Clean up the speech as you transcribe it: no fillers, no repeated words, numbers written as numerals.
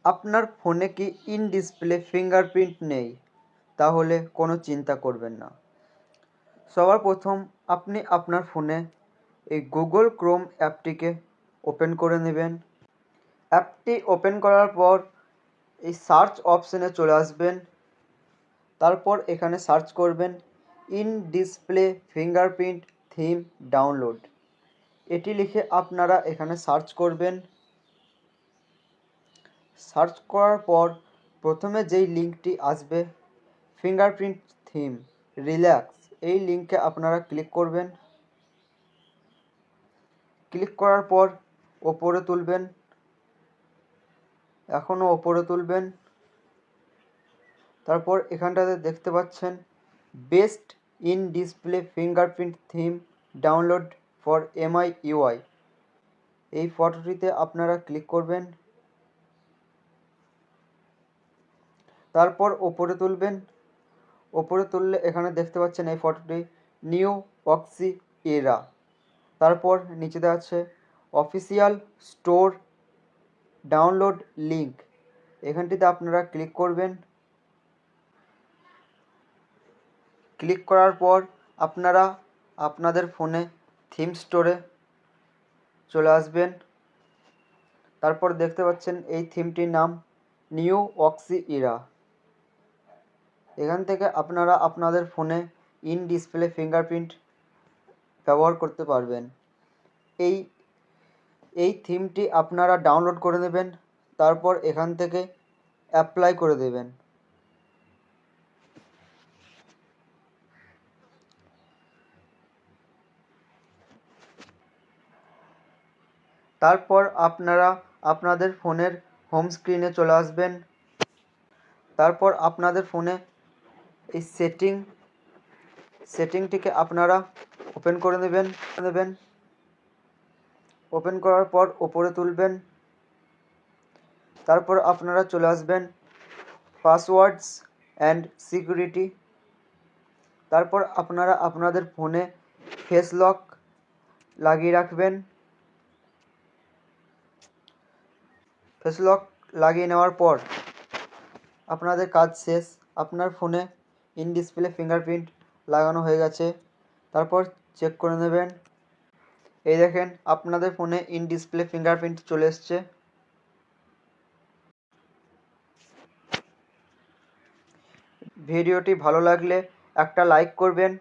আপনার ফোনে কি ইন ডিসপ্লে ফিঙ্গারপ্রিন্ট নেই? তাহলে কোনো চিন্তা করবেন না। সবার প্রথম আপনি আপনার ফোনে এই গুগল ক্রোম অ্যাপটিকে ওপেন করে নেবেন। অ্যাপটি ওপেন করার পর এই সার্চ অপশানে চলে আসবেন। তারপর এখানে সার্চ করবেন in display fingerprint theme download. এটি লিখে আপনারা এখানে সার্চ করবেন। সার্চ করার পর প্রথমে যেই লিঙ্কটি আসবে ফিঙ্গারপ্রিন্ট থিম রিল্যাক্স, এই লিঙ্কে আপনারা ক্লিক করবেন। ক্লিক করার পর ওপরে তুলবেন, এখনও ওপরে তুলবেন। তারপর এখানটাতে দেখতে পাচ্ছেন best in display fingerprint theme download for MIUI, এই ফটোটিতে আপনারা ক্লিক করবেন। তারপর ওপরে তুলবেন। ওপরে তুললে এখানে দেখতে পাচ্ছেন এই ফটোটি নিউ অক্সি এরা। তারপর নিচেতে আছে অফিসিয়াল স্টোর ডাউনলোড লিঙ্ক, এখানটিতে আপনারা ক্লিক করবেন। ক্লিক করার পর আপনারা আপনাদের ফোনে থিম স্টোরে চলে আসবেন। তারপর দেখতে পাচ্ছেন এই থিমটির নাম নিউ অক্সি ইরা। এখান থেকে আপনারা আপনাদের ফোনে ইন ডিসপ্লে ফিঙ্গারপ্রিন্ট ব্যবহার করতে পারবেন। এই থিমটি আপনারা ডাউনলোড করে নেবেন। তারপর এখান থেকে অ্যাপ্লাই করে দেবেন। তারপর আপনারা আপনাদের ফোনের হোম স্ক্রিনে চলে আসবেন। তারপর আপনাদের ফোনে এই সেটিংটিকে আপনারা ওপেন করে নেবেন। ওপেন করার পর ওপরে তুলবেন। তারপর আপনারা চলে আসবেন পাসওয়ার্ডস অ্যান্ড সিকিউরিটি। তারপর আপনারা আপনাদের ফোনে ফেস লক লাগিয়ে রাখবেন। ফেস লক লাগিয়ে নেওয়ার পর আপনাদের কাজ শেষ। আপনার ফোনে ইন ডিসপ্লে ফিঙ্গারপ্রিন্ট লাগানো হয়ে গেছে। তারপর চেক করে নেবেন। এই দেখেন আপনাদের ফোনে ইন ডিসপ্লে ফিঙ্গারপ্রিন্ট চলে এসছে। ভিডিওটি ভালো লাগলে একটা লাইক করবেন।